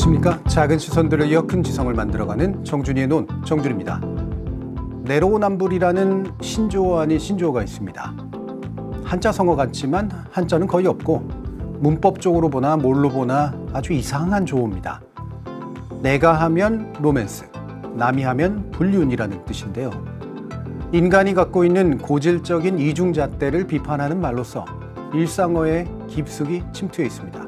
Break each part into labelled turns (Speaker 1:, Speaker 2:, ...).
Speaker 1: 안녕하십니까. 작은 시선들을 이어 큰 지성을 만들어가는 정준이의 논, 정준입니다. 내로남불이라는 신조어 아닌 신조어가 있습니다. 한자 성어 같지만 한자는 거의 없고 문법적으로 보나 뭘로 보나 아주 이상한 조어입니다. 내가 하면 로맨스, 남이 하면 불륜이라는 뜻인데요. 인간이 갖고 있는 고질적인 이중잣대를 비판하는 말로서 일상어에 깊숙이 침투해 있습니다.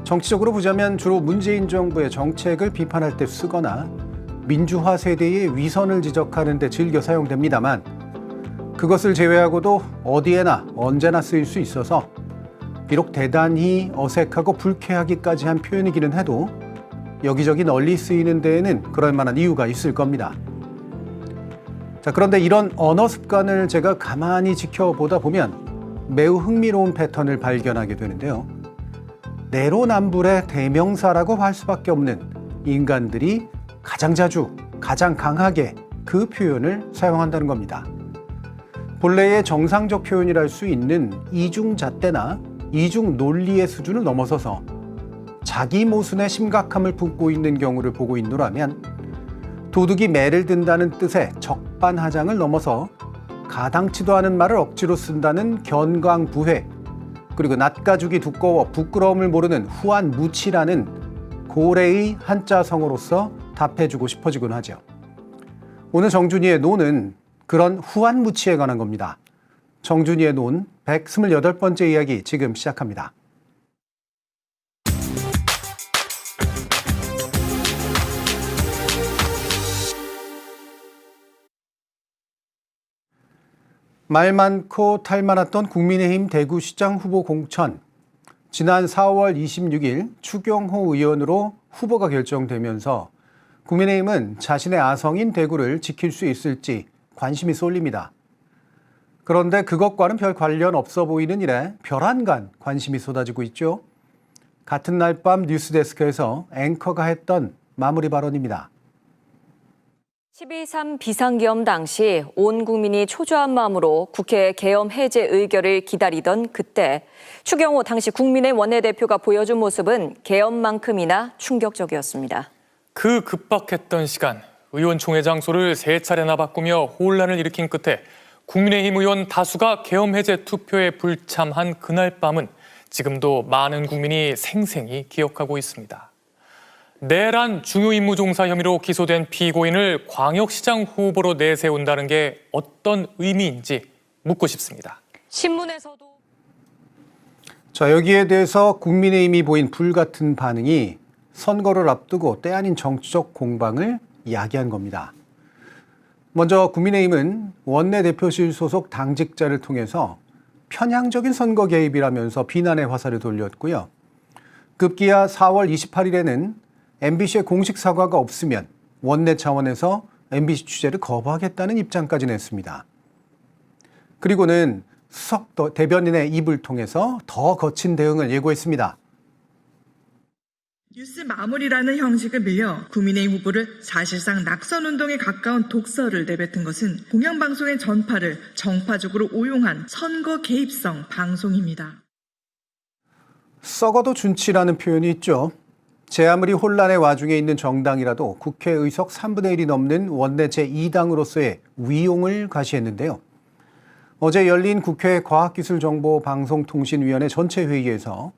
Speaker 1: 정치적으로 보자면 주로 문재인 정부의 정책을 비판할 때 쓰거나 민주화 세대의 위선을 지적하는 데 즐겨 사용됩니다만 그것을 제외하고도 어디에나 언제나 쓰일 수 있어서 비록 대단히 어색하고 불쾌하기까지 한 표현이기는 해도 여기저기 널리 쓰이는 데에는 그럴 만한 이유가 있을 겁니다. 자, 그런데 이런 언어 습관을 제가 가만히 지켜보다 보면 매우 흥미로운 패턴을 발견하게 되는데요. 내로남불의 대명사라고 할 수밖에 없는 인간들이 가장 자주, 가장 강하게 그 표현을 사용한다는 겁니다. 본래의 정상적 표현이랄 수 있는 이중잣대나 이중 논리의 수준을 넘어서서 자기 모순의 심각함을 품고 있는 경우를 보고 있노라면 도둑이 매를 든다는 뜻의 적반하장을 넘어서 가당치도 않은 말을 억지로 쓴다는 견광부회, 그리고 낯가죽이 두꺼워 부끄러움을 모르는 후한무치라는 고래의 한자 성어로서 답해주고 싶어지곤 하죠. 오늘 정준이의 논은 그런 후한무치에 관한 겁니다. 정준이의 논 128번째 이야기 지금 시작합니다. 말 많고 탈 많았던 국민의힘 대구시장 후보 공천. 지난 4월 26일 추경호 의원으로 후보가 결정되면서 국민의힘은 자신의 아성인 대구를 지킬 수 있을지 관심이 쏠립니다. 그런데 그것과는 별 관련 없어 보이는 일에 별안간 관심이 쏟아지고 있죠. 같은 날 밤 뉴스데스크에서 앵커가 했던 마무리 발언입니다.
Speaker 2: 12.3 비상계엄 당시 온 국민이 초조한 마음으로 국회 계엄 해제 의결을 기다리던 그때 추경호 당시 국민의힘 원내대표가 보여준 모습은 계엄만큼이나 충격적이었습니다.
Speaker 3: 그 급박했던 시간, 의원총회 장소를 3차례나 바꾸며 혼란을 일으킨 끝에 국민의힘 의원 다수가 계엄 해제 투표에 불참한 그날 밤은 지금도 많은 국민이 생생히 기억하고 있습니다. 내란 중요임무종사 혐의로 기소된 피고인을 광역시장 후보로 내세운다는 게 어떤 의미인지 묻고 싶습니다.
Speaker 2: 신문에서도
Speaker 1: 자, 여기에 대해서 국민의힘이 보인 불같은 반응이 선거를 앞두고 때 아닌 정치적 공방을 야기한 겁니다. 먼저 국민의힘은 원내대표실 소속 당직자를 통해서 편향적인 선거 개입이라면서 비난의 화살을 돌렸고요. 급기야 4월 28일에는 MBC의 공식 사과가 없으면 원내 차원에서 MBC 취재를 거부하겠다는 입장까지 냈습니다. 그리고는 수석 대변인의 입을 통해서 더 거친 대응을 예고했습니다.
Speaker 4: 뉴스 마무리라는 형식을 빌려 국민의힘 후보를 사실상 낙선운동에 가까운 독설을 내뱉은 것은 공영방송의 전파를 정파적으로 오용한 선거 개입성 방송입니다.
Speaker 1: 썩어도 준치라는 표현이 있죠. 제 아무리 혼란의 와중에 있는 정당이라도 국회 의석 3분의 1이 넘는 원내 제2당으로서의 위용을 과시했는데요. 어제 열린 국회 과학기술정보방송통신위원회 전체 회의에서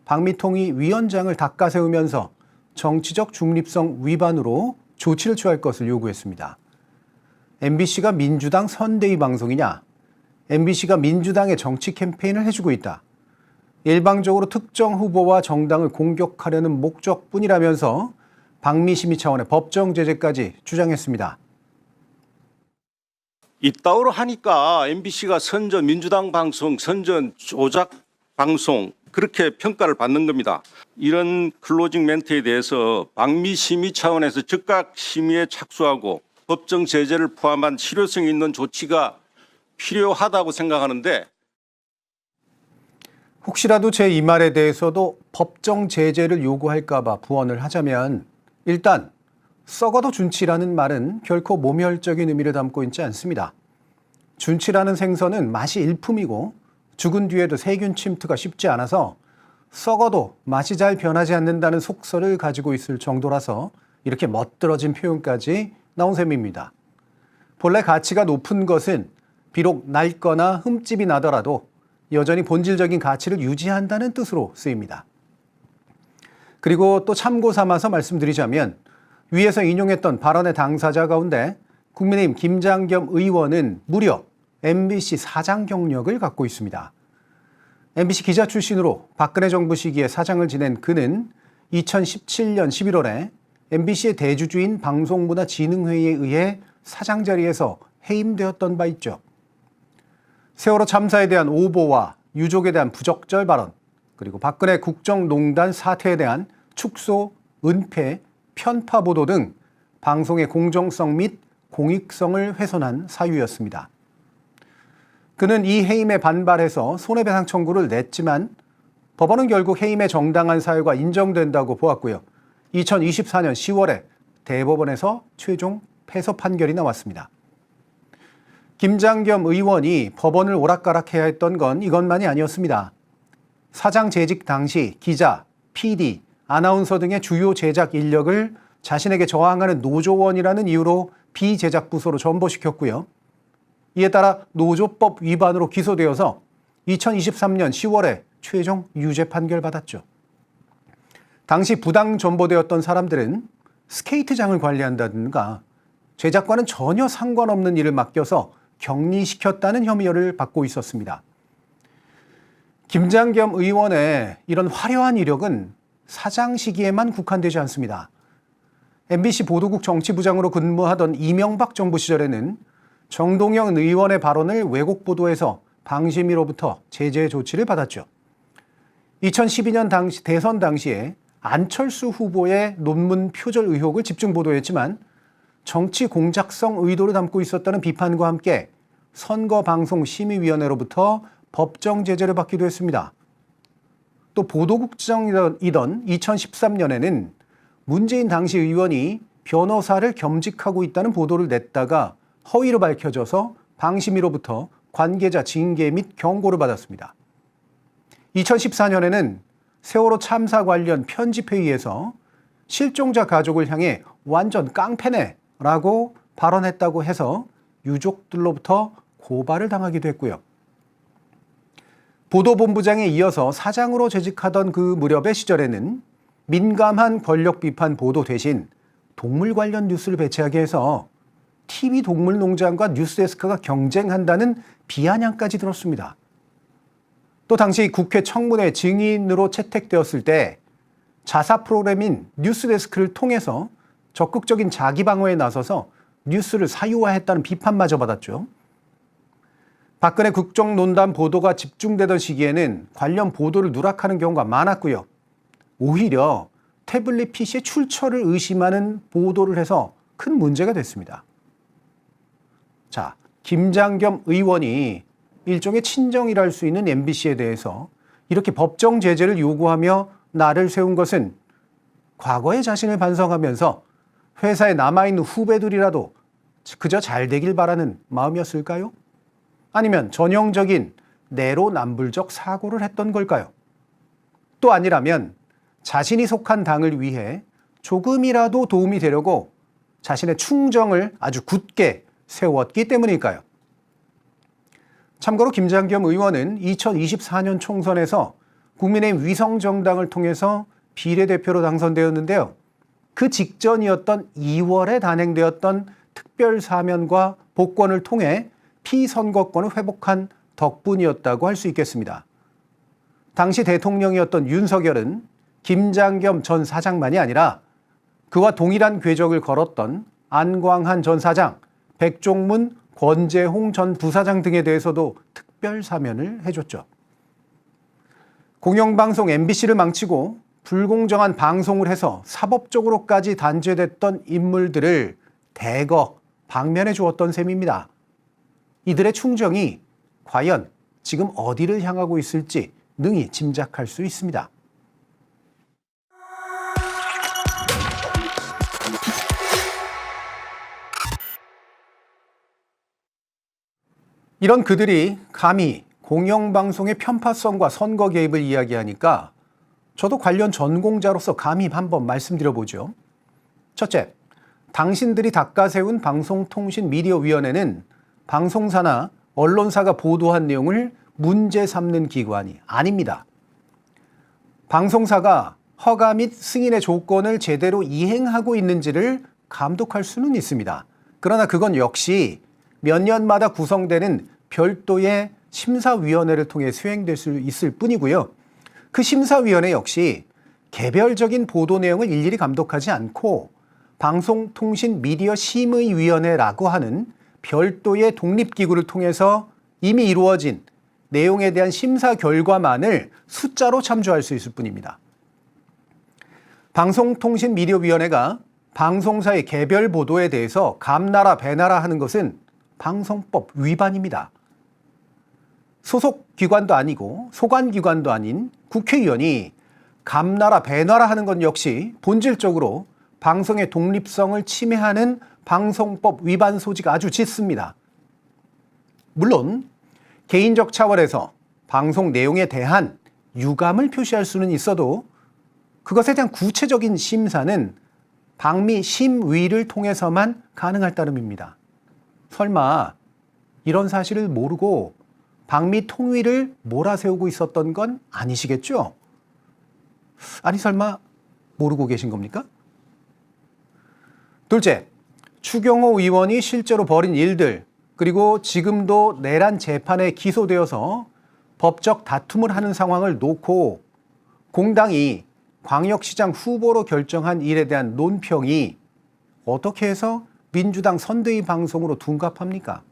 Speaker 1: 박미통이 위원장을 닦아세우면서 정치적 중립성 위반으로 조치를 취할 것을 요구했습니다. MBC가 민주당 선대위 방송이냐? MBC가 민주당의 정치 캠페인을 해주고 있다. 일방적으로 특정 후보와 정당을 공격하려는 목적뿐이라면서 방미심의 차원의 법정 제재까지 주장했습니다.
Speaker 5: 이따위로 하니까 MBC가 선전 민주당 방송, 선전 조작 방송 그렇게 평가를 받는 겁니다. 이런 클로징 멘트에 대해서 방미심의 차원에서 즉각 심의에 착수하고 법정 제재를 포함한 실효성 있는 조치가 필요하다고 생각하는데
Speaker 1: 혹시라도 제 이 말에 대해서도 법정 제재를 요구할까 봐 부언을 하자면 일단 썩어도 준치라는 말은 결코 모멸적인 의미를 담고 있지 않습니다. 준치라는 생선은 맛이 일품이고 죽은 뒤에도 세균 침투가 쉽지 않아서 썩어도 맛이 잘 변하지 않는다는 속설을 가지고 있을 정도라서 이렇게 멋들어진 표현까지 나온 셈입니다. 본래 가치가 높은 것은 비록 낡거나 흠집이 나더라도 여전히 본질적인 가치를 유지한다는 뜻으로 쓰입니다. 그리고 또 참고 삼아서 말씀드리자면 위에서 인용했던 발언의 당사자 가운데 국민의힘 김장겸 의원은 무려 MBC 사장 경력을 갖고 있습니다. MBC 기자 출신으로 박근혜 정부 시기에 사장을 지낸 그는 2017년 11월에 MBC의 대주주인 방송문화진흥회의에 의해 사장 자리에서 해임되었던 바 있죠. 세월호 참사에 대한 오보와 유족에 대한 부적절 발언, 그리고 박근혜 국정농단 사태에 대한 축소, 은폐, 편파 보도 등 방송의 공정성 및 공익성을 훼손한 사유였습니다. 그는 이 해임에 반발해서 손해배상 청구를 냈지만 법원은 결국 해임의 정당한 사유가 인정된다고 보았고요. 2024년 10월에 대법원에서 최종 패소 판결이 나왔습니다. 김장겸 의원이 법원을 오락가락해야 했던 건 이것만이 아니었습니다. 사장 재직 당시 기자, PD, 아나운서 등의 주요 제작 인력을 자신에게 저항하는 노조원이라는 이유로 비제작 부서로 전보시켰고요. 이에 따라 노조법 위반으로 기소되어서 2023년 10월에 최종 유죄 판결받았죠. 당시 부당 전보되었던 사람들은 스케이트장을 관리한다든가 제작과는 전혀 상관없는 일을 맡겨서 격리시켰다는 혐의를 받고 있었습니다. 김장겸 의원의 이런 화려한 이력은 사장 시기에만 국한되지 않습니다. MBC 보도국 정치부장으로 근무하던 이명박 정부 시절에는 정동영 의원의 발언을 왜곡 보도해서 방심위로부터 제재 조치를 받았죠. 2012년 당시 대선 당시에 안철수 후보의 논문 표절 의혹을 집중 보도했지만 정치 공작성 의도를 담고 있었다는 비판과 함께 선거방송심의위원회로부터 법정 제재를 받기도 했습니다. 또 보도국장이던 2013년에는 문재인 당시 의원이 변호사를 겸직하고 있다는 보도를 냈다가 허위로 밝혀져서 방심위로부터 관계자 징계 및 경고를 받았습니다. 2014년에는 세월호 참사 관련 편집회의에서 실종자 가족을 향해 완전 깡패네라고 발언했다고 해서 유족들로부터 고발을 당하기도 했고요. 보도본부장에 이어서 사장으로 재직하던 그 무렵의 시절에는 민감한 권력 비판 보도 대신 동물 관련 뉴스를 배치하게 해서 TV 동물농장과 뉴스데스크가 경쟁한다는 비아냥까지 들었습니다. 또 당시 국회 청문회 증인으로 채택되었을 때 자사 프로그램인 뉴스데스크를 통해서 적극적인 자기 방어에 나서서 뉴스를 사유화했다는 비판마저 받았죠. 박근혜 국정농단 보도가 집중되던 시기에는 관련 보도를 누락하는 경우가 많았고요. 오히려 태블릿 PC의 출처를 의심하는 보도를 해서 큰 문제가 됐습니다. 자, 김장겸 의원이 일종의 친정이랄 수 있는 MBC에 대해서 이렇게 법정 제재를 요구하며 날을 세운 것은 과거의 자신을 반성하면서 회사에 남아있는 후배들이라도 그저 잘 되길 바라는 마음이었을까요? 아니면 전형적인 내로남불적 사고를 했던 걸까요? 또 아니라면 자신이 속한 당을 위해 조금이라도 도움이 되려고 자신의 충정을 아주 굳게 세웠기 때문일까요? 참고로 김장겸 의원은 2024년 총선에서 국민의힘 위성정당을 통해서 비례대표로 당선되었는데요. 그 직전이었던 2월에 단행되었던 특별사면과 복권을 통해 피선거권을 회복한 덕분이었다고 할 수 있겠습니다. 당시 대통령이었던 윤석열은 김장겸 전 사장만이 아니라 그와 동일한 궤적을 걸었던 안광한 전 사장, 백종문, 권재홍 전 부사장 등에 대해서도 특별 사면을 해줬죠. 공영방송 MBC를 망치고 불공정한 방송을 해서 사법적으로까지 단죄됐던 인물들을 대거 방면해 주었던 셈입니다. 이들의 충정이 과연 지금 어디를 향하고 있을지 능히 짐작할 수 있습니다. 이런 그들이 감히 공영방송의 편파성과 선거 개입을 이야기하니까 저도 관련 전공자로서 감히 한번 말씀드려보죠. 첫째, 당신들이 닦아세운 방송통신미디어위원회는 방송사나 언론사가 보도한 내용을 문제 삼는 기관이 아닙니다. 방송사가 허가 및 승인의 조건을 제대로 이행하고 있는지를 감독할 수는 있습니다. 그러나 그건 역시 몇 년마다 구성되는 별도의 심사위원회를 통해 수행될 수 있을 뿐이고요. 그 심사위원회 역시 개별적인 보도 내용을 일일이 감독하지 않고 방송통신미디어심의위원회라고 하는 별도의 독립기구를 통해서 이미 이루어진 내용에 대한 심사 결과만을 숫자로 참조할 수 있을 뿐입니다. 방송통신미디어위원회가 방송사의 개별 보도에 대해서 감나라 배나라 하는 것은 방송법 위반입니다. 소속 기관도 아니고 소관기관도 아닌 국회의원이 감나라 배나라 하는 건 역시 본질적으로 방송의 독립성을 침해하는 방송법 위반 소지가 아주 짙습니다. 물론 개인적 차원에서 방송 내용에 대한 유감을 표시할 수는 있어도 그것에 대한 구체적인 심사는 방미심위를 통해서만 가능할 따름입니다. 설마 이런 사실을 모르고 방미통위를 몰아세우고 있었던 건 아니시겠죠? 아니 설마 모르고 계신 겁니까? 둘째, 추경호 의원이 실제로 벌인 일들, 그리고 지금도 내란 재판에 기소되어서 법적 다툼을 하는 상황을 놓고 공당이 광역시장 후보로 결정한 일에 대한 논평이 어떻게 해서 민주당 선대위 방송으로 둔갑합니까?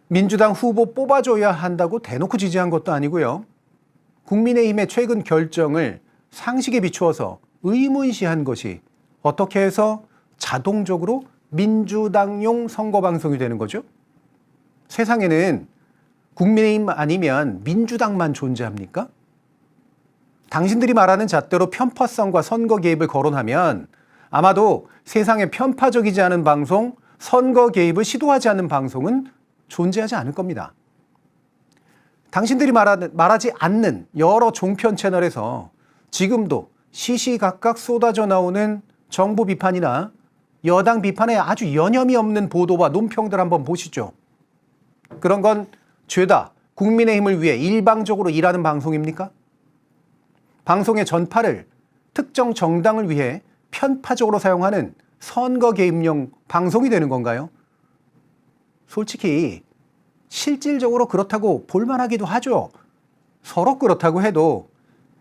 Speaker 1: 민주당 후보 뽑아줘야 한다고 대놓고 지지한 것도 아니고요. 국민의힘의 최근 결정을 상식에 비추어서 의문시한 것이 어떻게 해서 자동적으로 민주당용 선거방송이 되는 거죠? 세상에는 국민의힘 아니면 민주당만 존재합니까? 당신들이 말하는 잣대로 편파성과 선거 개입을 거론하면 아마도 세상에 편파적이지 않은 방송, 선거 개입을 시도하지 않는 방송은 존재하지 않을 겁니다. 당신들이 말하지 않는 여러 종편 채널에서 지금도 시시각각 쏟아져 나오는 정부 비판이나 여당 비판에 아주 여념이 없는 보도와 논평들 한번 보시죠. 그런 건 죄다 국민의힘을 위해 일방적으로 일하는 방송입니까? 방송의 전파를 특정 정당을 위해 편파적으로 사용하는 선거 개입용 방송이 되는 건가요? 솔직히 실질적으로 그렇다고 볼만하기도 하죠. 서로 그렇다고 해도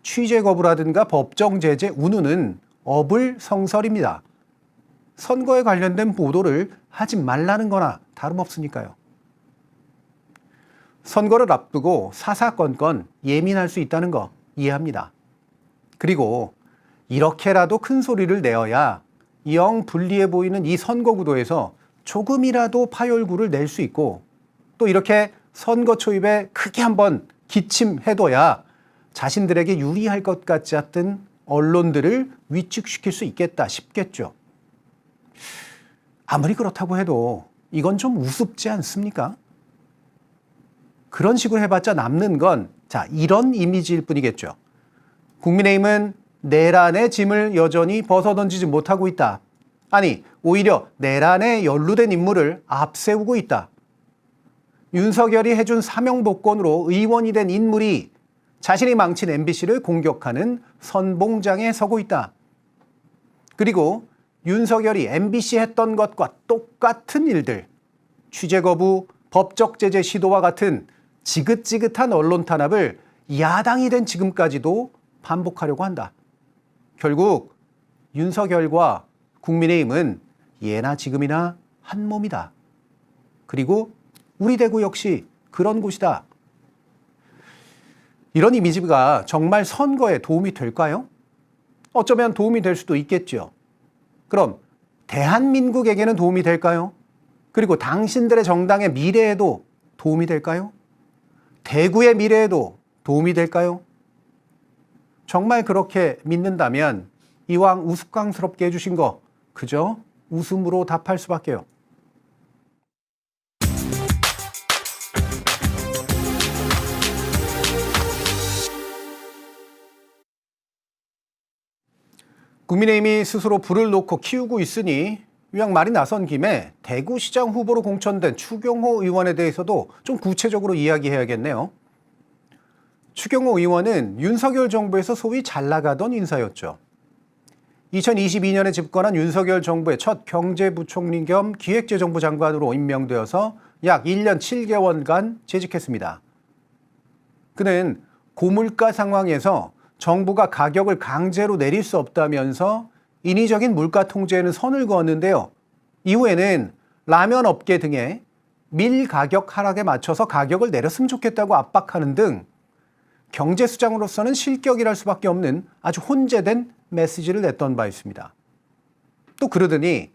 Speaker 1: 취재 거부라든가 법정 제재 운운은 어불성설입니다. 선거에 관련된 보도를 하지 말라는 거나 다름없으니까요. 선거를 앞두고 사사건건 예민할 수 있다는 거 이해합니다. 그리고 이렇게라도 큰 소리를 내어야 영 불리해 보이는 이 선거 구도에서 조금이라도 파열구를 낼 수 있고 또 이렇게 선거 초입에 크게 한번 기침해둬야 자신들에게 유리할 것 같지 않던 언론들을 위축시킬 수 있겠다 싶겠죠. 아무리 그렇다고 해도 이건 좀 우습지 않습니까? 그런 식으로 해봤자 남는 건 이런 이미지일 뿐이겠죠. 국민의힘은 내란의 짐을 여전히 벗어던지지 못하고 있다. 아니, 오히려 내란에 연루된 인물을 앞세우고 있다. 윤석열이 해준 사명복권으로 의원이 된 인물이 자신이 망친 MBC를 공격하는 선봉장에 서고 있다. 그리고 윤석열이 MBC 했던 것과 똑같은 일들, 취재 거부, 법적 제재 시도와 같은 지긋지긋한 언론 탄압을 야당이 된 지금까지도 반복하려고 한다. 결국 윤석열과 국민의힘은 예나 지금이나 한 몸이다. 그리고 우리 대구 역시 그런 곳이다. 이런 이미지가 정말 선거에 도움이 될까요? 어쩌면 도움이 될 수도 있겠죠. 그럼 대한민국에게는 도움이 될까요? 그리고 당신들의 정당의 미래에도 도움이 될까요? 대구의 미래에도 도움이 될까요? 정말 그렇게 믿는다면 이왕 우스꽝스럽게 해주신 거 그저 웃음으로 답할 수밖에요. 국민의힘이 스스로 불을 놓고 키우고 있으니 그냥 말이 나선 김에 대구시장 후보로 공천된 추경호 의원에 대해서도 좀 구체적으로 이야기해야겠네요. 추경호 의원은 윤석열 정부에서 소위 잘 나가던 인사였죠. 2022년에 집권한 윤석열 정부의 첫 경제부총리 겸 기획재정부 장관으로 임명되어서 약 1년 7개월간 재직했습니다. 그는 고물가 상황에서 정부가 가격을 강제로 내릴 수 없다면서 인위적인 물가 통제에는 선을 그었는데요. 이후에는 라면 업계 등에 밀 가격 하락에 맞춰서 가격을 내렸으면 좋겠다고 압박하는 등 경제 수장으로서는 실격이랄 수밖에 없는 아주 혼재된 메시지를 냈던 바 있습니다. 또 그러더니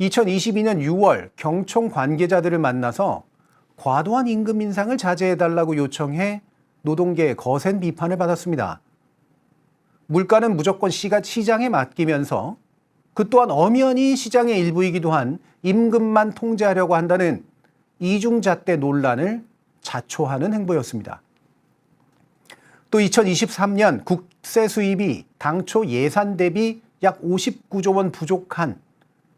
Speaker 1: 2022년 6월 경총 관계자들을 만나서 과도한 임금 인상을 자제해달라고 요청해 노동계의 거센 비판을 받았습니다. 물가는 무조건 시장에 맡기면서 그 또한 엄연히 시장의 일부이기도 한 임금만 통제하려고 한다는 이중잣대 논란을 자초하는 행보였습니다. 또 2023년 국세 수입이 당초 예산 대비 약 59조 원 부족한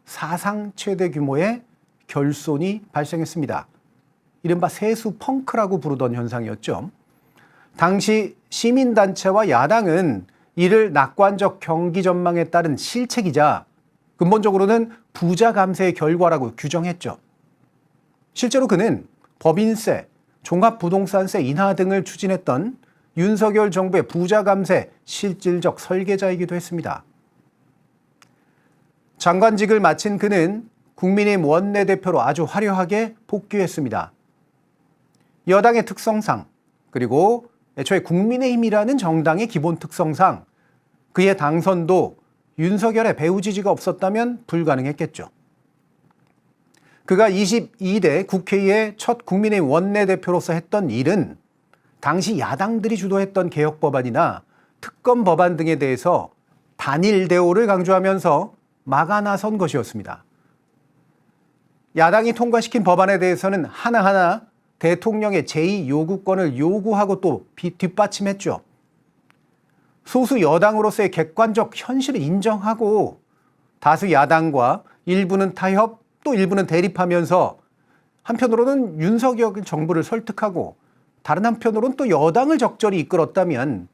Speaker 1: 사상 최대 규모의 결손이 발생했습니다. 이른바 세수 펑크라고 부르던 현상이었죠. 당시 시민단체와 야당은 이를 낙관적 경기 전망에 따른 실책이자 근본적으로는 부자 감세의 결과라고 규정했죠. 실제로 그는 법인세, 종합부동산세 인하 등을 추진했던 윤석열 정부의 부자 감세 실질적 설계자이기도 했습니다. 장관직을 마친 그는 국민의힘 원내대표로 아주 화려하게 복귀했습니다. 여당의 특성상 그리고 애초에 국민의힘이라는 정당의 기본 특성상 그의 당선도 윤석열의 배후 지지가 없었다면 불가능했겠죠. 그가 22대 국회의 첫 국민의힘 원내대표로서 했던 일은 당시 야당들이 주도했던 개혁 법안이나 특검 법안 등에 대해서 단일 대오를 강조하면서 막아 나선 것이었습니다. 야당이 통과시킨 법안에 대해서는 하나하나 대통령의 제2 요구권을 요구하고 또 뒷받침했죠. 소수 여당으로서의 객관적 현실을 인정하고 다수 야당과 일부는 타협 또 일부는 대립하면서 한편으로는 윤석열 정부를 설득하고 다른 한편으로는 또 여당을 적절히 이끌었다면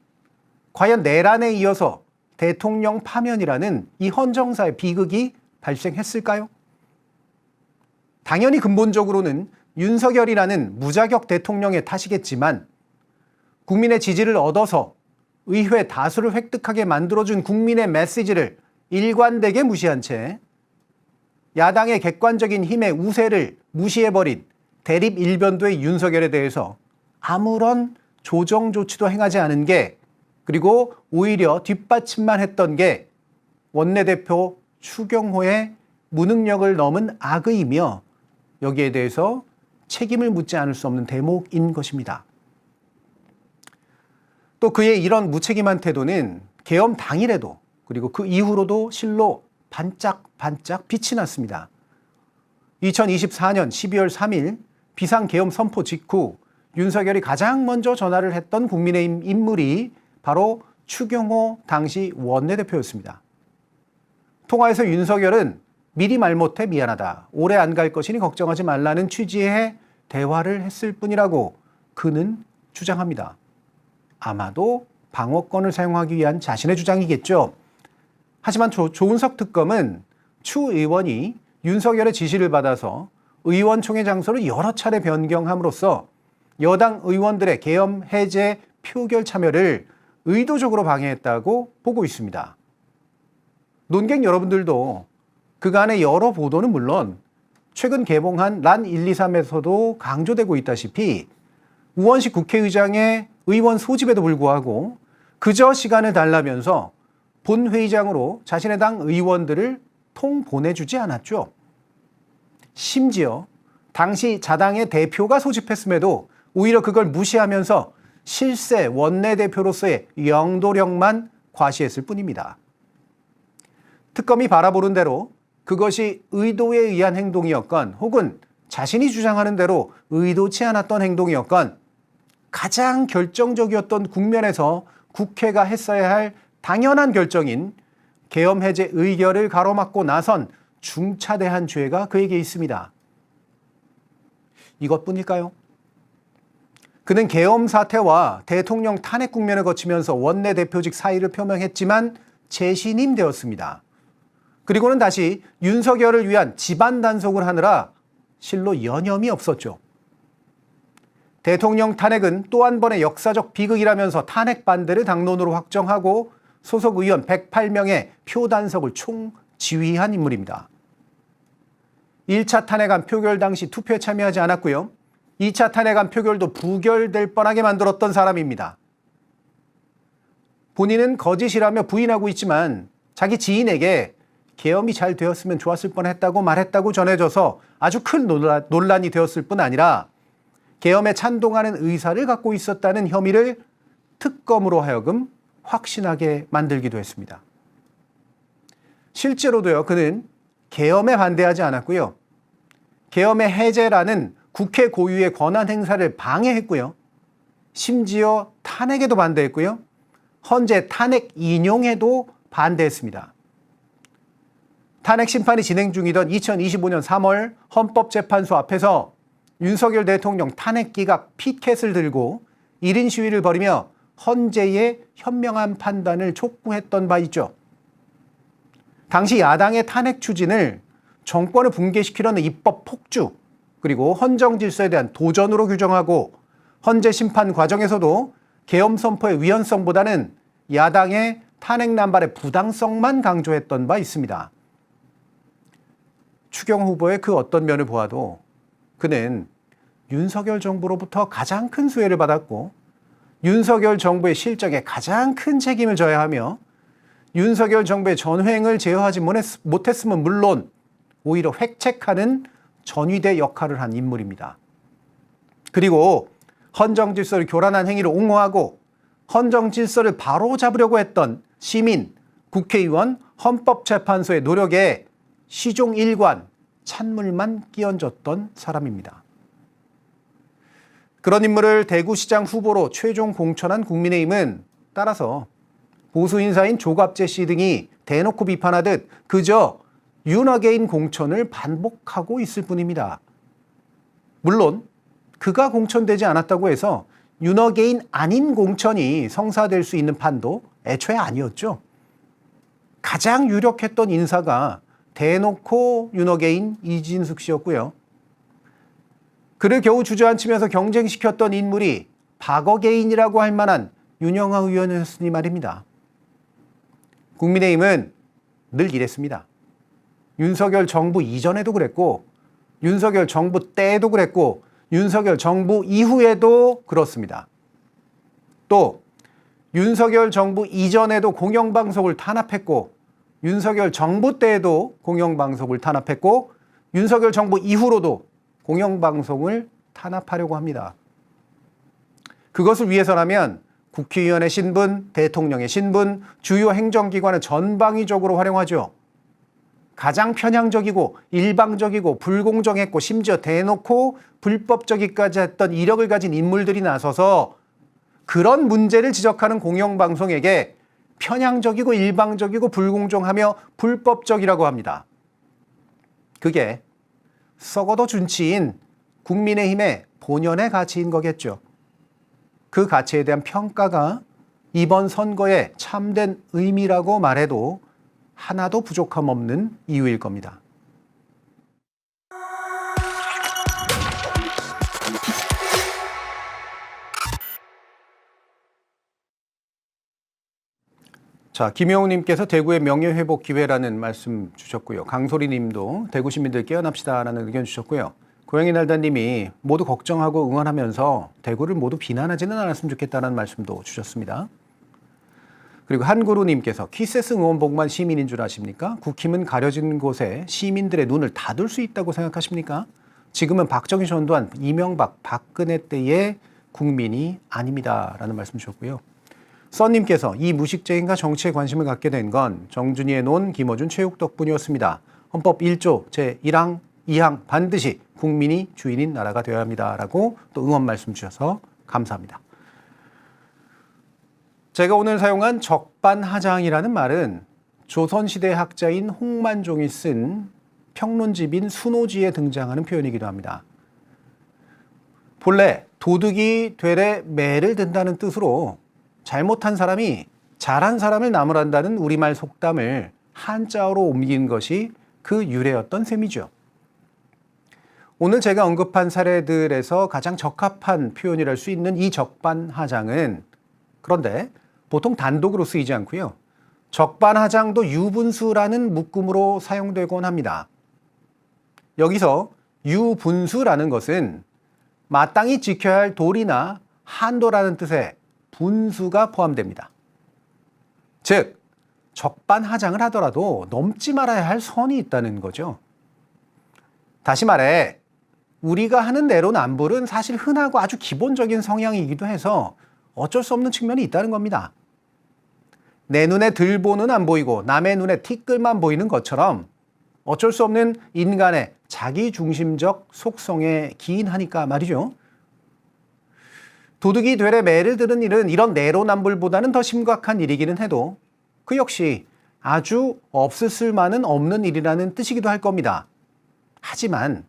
Speaker 1: 과연 내란에 이어서 대통령 파면이라는 이 헌정사의 비극이 발생했을까요? 당연히 근본적으로는 윤석열이라는 무자격 대통령의 탓이겠지만 국민의 지지를 얻어서 의회 다수를 획득하게 만들어준 국민의 메시지를 일관되게 무시한 채 야당의 객관적인 힘의 우세를 무시해버린 대립 일변도의 윤석열에 대해서 아무런 조정 조치도 행하지 않은 게 그리고 오히려 뒷받침만 했던 게 원내대표 추경호의 무능력을 넘은 악의이며 여기에 대해서 책임을 묻지 않을 수 없는 대목인 것입니다. 또 그의 이런 무책임한 태도는 계엄 당일에도 그리고 그 이후로도 실로 반짝반짝 빛이 났습니다. 2024년 12월 3일 비상계엄 선포 직후 윤석열이 가장 먼저 전화를 했던 국민의힘 인물이 바로 추경호 당시 원내대표였습니다. 통화에서 윤석열은 미리 말 못해 미안하다. 오래 안 갈 것이니 걱정하지 말라는 취지의 대화를 했을 뿐이라고 그는 주장합니다. 아마도 방어권을 사용하기 위한 자신의 주장이겠죠. 하지만 조은석 특검은 추 의원이 윤석열의 지시를 받아서 의원총회 장소를 여러 차례 변경함으로써 여당 의원들의 계엄 해제 표결 참여를 의도적으로 방해했다고 보고 있습니다. 논객 여러분들도 그간의 여러 보도는 물론 최근 개봉한 란 123에서도 강조되고 있다시피 우원식 국회의장의 의원 소집에도 불구하고 그저 시간을 달라면서 본회의장으로 자신의 당 의원들을 통 보내주지 않았죠. 심지어 당시 자당의 대표가 소집했음에도 오히려 그걸 무시하면서 실세 원내대표로서의 영도력만 과시했을 뿐입니다. 특검이 바라보는 대로 그것이 의도에 의한 행동이었건 혹은 자신이 주장하는 대로 의도치 않았던 행동이었건 가장 결정적이었던 국면에서 국회가 했어야 할 당연한 결정인 계엄 해제 의결을 가로막고 나선 중차대한 죄가 그에게 있습니다. 이것뿐일까요? 그는 계엄 사태와 대통령 탄핵 국면을 거치면서 원내대표직 사의를 표명했지만 재신임 되었습니다. 그리고는 다시 윤석열을 위한 집안 단속을 하느라 실로 여념이 없었죠. 대통령 탄핵은 또 한 번의 역사적 비극이라면서 탄핵 반대를 당론으로 확정하고 소속 의원 108명의 표 단속을 총지휘한 인물입니다. 1차 탄핵안 표결 당시 투표에 참여하지 않았고요. 2차 탄핵안 표결도 부결될 뻔하게 만들었던 사람입니다. 본인은 거짓이라며 부인하고 있지만 자기 지인에게 계엄이 잘 되었으면 좋았을 뻔했다고 말했다고 전해져서 아주 큰 논란이 되었을 뿐 아니라 계엄에 찬동하는 의사를 갖고 있었다는 혐의를 특검으로 하여금 확신하게 만들기도 했습니다. 실제로도요, 그는 계엄에 반대하지 않았고요. 계엄의 해제라는 국회 고유의 권한 행사를 방해했고요. 심지어 탄핵에도 반대했고요. 헌재 탄핵 인용에도 반대했습니다. 탄핵 심판이 진행 중이던 2025년 3월 헌법재판소 앞에서 윤석열 대통령 탄핵 기각 피켓을 들고 1인 시위를 벌이며 헌재의 현명한 판단을 촉구했던 바 있죠. 당시 야당의 탄핵 추진을 정권을 붕괴시키려는 입법 폭주, 그리고 헌정 질서에 대한 도전으로 규정하고 헌재 심판 과정에서도 계엄 선포의 위헌성보다는 야당의 탄핵 남발의 부당성만 강조했던 바 있습니다. 추경호 후보의 그 어떤 면을 보아도 그는 윤석열 정부로부터 가장 큰 수혜를 받았고 윤석열 정부의 실정에 가장 큰 책임을 져야 하며 윤석열 정부의 전횡을 제어하지 못했으면 물론 오히려 획책하는 전위대 역할을 한 인물입니다. 그리고 헌정 질서를 교란한 행위를 옹호하고 헌정 질서를 바로잡으려고 했던 시민, 국회의원, 헌법재판소의 노력에 시종일관 찬물만 끼얹었던 사람입니다. 그런 인물을 대구시장 후보로 최종 공천한 국민의힘은 따라서 보수 인사인 조갑재 씨 등이 대놓고 비판하듯 그저 윤어게인 공천을 반복하고 있을 뿐입니다. 물론 그가 공천되지 않았다고 해서 윤어게인 아닌 공천이 성사될 수 있는 판도 애초에 아니었죠. 가장 유력했던 인사가 대놓고 윤어게인 이진숙 씨였고요. 그를 겨우 주저앉히면서 경쟁시켰던 인물이 박어게인이라고 할 만한 윤영아 의원이었으니 말입니다. 국민의힘은 늘 이랬습니다. 윤석열 정부 이전에도 그랬고 윤석열 정부 때에도 그랬고 윤석열 정부 이후에도 그렇습니다. 또 윤석열 정부 이전에도 공영방송을 탄압했고 윤석열 정부 때에도 공영방송을 탄압했고 윤석열 정부 이후로도 공영방송을 탄압하려고 합니다. 그것을 위해서라면 국회의원의 신분, 대통령의 신분, 주요 행정기관을 전방위적으로 활용하죠. 가장 편향적이고 일방적이고 불공정했고 심지어 대놓고 불법적이까지 했던 이력을 가진 인물들이 나서서 그런 문제를 지적하는 공영방송에게 편향적이고 일방적이고 불공정하며 불법적이라고 합니다. 그게 썩어도 준치인 국민의힘의 본연의 가치인 거겠죠. 그 가치에 대한 평가가 이번 선거의 참된 의미라고 말해도 하나도 부족함 없는 이유일 겁니다. 자, 김영우님께서 대구의 명예회복 기회라는 말씀 주셨고요. 강소리님도 대구 시민들 깨어납시다라는 의견 주셨고요. 고양이 날다님이 모두 걱정하고 응원하면서 대구를 모두 비난하지는 않았으면 좋겠다는 말씀도 주셨습니다. 그리고 한구루님께서 키세스 응원복만 시민인 줄 아십니까? 국힘은 가려진 곳에 시민들의 눈을 닫을 수 있다고 생각하십니까? 지금은 박정희 전두환, 이명박, 박근혜 때의 국민이 아닙니다라는 말씀 주셨고요. 써님께서 이 무식쟁이가 정치에 관심을 갖게 된 건 정준이의 논 김어준 최욱 덕분이었습니다. 헌법 1조 제1항 2항 반드시 국민이 주인인 나라가 되어야 합니다라고 또 응원 말씀 주셔서 감사합니다. 제가 오늘 사용한 적반하장이라는 말은 조선시대 학자인 홍만종이 쓴 평론집인 순오지에 등장하는 표현이기도 합니다. 본래 도둑이 되레 매를 든다는 뜻으로 잘못한 사람이 잘한 사람을 나무란다는 우리말 속담을 한자어로 옮긴 것이 그 유래였던 셈이죠. 오늘 제가 언급한 사례들에서 가장 적합한 표현이랄 수 있는 이 적반하장은 그런데 보통 단독으로 쓰이지 않고요. 적반하장도 유분수라는 묶음으로 사용되곤 합니다. 여기서 유분수라는 것은 마땅히 지켜야 할 도리나 한도라는 뜻의 분수가 포함됩니다. 즉, 적반하장을 하더라도 넘지 말아야 할 선이 있다는 거죠. 다시 말해 우리가 하는 내로남불은 사실 흔하고 아주 기본적인 성향이기도 해서 어쩔 수 없는 측면이 있다는 겁니다. 내 눈에 들보는 안 보이고 남의 눈에 티끌만 보이는 것처럼 어쩔 수 없는 인간의 자기중심적 속성에 기인하니까 말이죠. 도둑이 되레 매를 드는 일은 이런 내로남불보다는 더 심각한 일이기는 해도 그 역시 아주 없을 만은 없는 일이라는 뜻이기도 할 겁니다. 하지만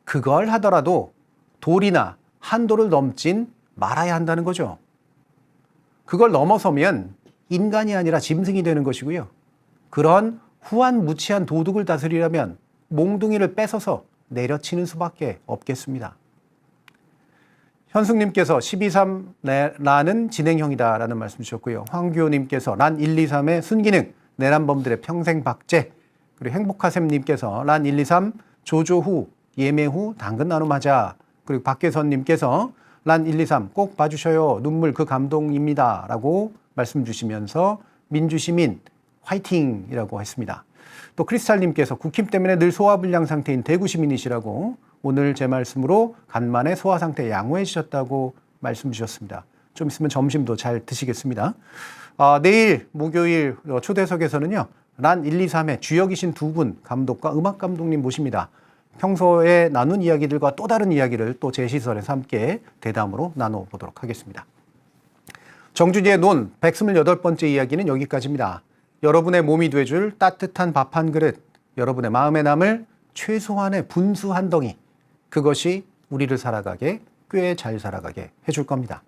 Speaker 1: 그걸 하더라도 도리나 한도를 넘진 말아야 한다는 거죠. 그걸 넘어서면 인간이 아니라 짐승이 되는 것이고요. 그런 후한무치한 도둑을 다스리려면 몽둥이를 뺏어서 내려치는 수밖에 없겠습니다. 현숙님께서 12.3라는 진행형이다라는 말씀 주셨고요. 황규호님께서 란 123의 순기능, 내란범들의 평생박제, 그리고 행복하샘님께서 란 123 조조 후, 예매 후 당근 나눔하자. 그리고 박계선님께서 란 123 꼭 봐주셔요. 눈물 그 감동입니다. 라고 말씀 주시면서 민주시민 화이팅이라고 했습니다. 또 크리스탈님께서 국힘 때문에 늘 소화불량 상태인 대구 시민이시라고 오늘 제 말씀으로 간만에 소화 상태 양호해 주셨다고 말씀 주셨습니다. 좀 있으면 점심도 잘 드시겠습니다. 내일 목요일 초대석에서는요. 란 123의 주역이신 두 분 감독과 음악 감독님 모십니다. 평소에 나눈 이야기들과 또 다른 이야기를 또 제 시선에서 함께 대담으로 나눠보도록 하겠습니다. 정준이의 논 128번째 이야기는 여기까지입니다. 여러분의 몸이 돼줄 따뜻한 밥 한 그릇, 여러분의 마음에 남을 최소한의 분수 한 덩이, 그것이 우리를 살아가게, 꽤 잘 살아가게 해줄 겁니다.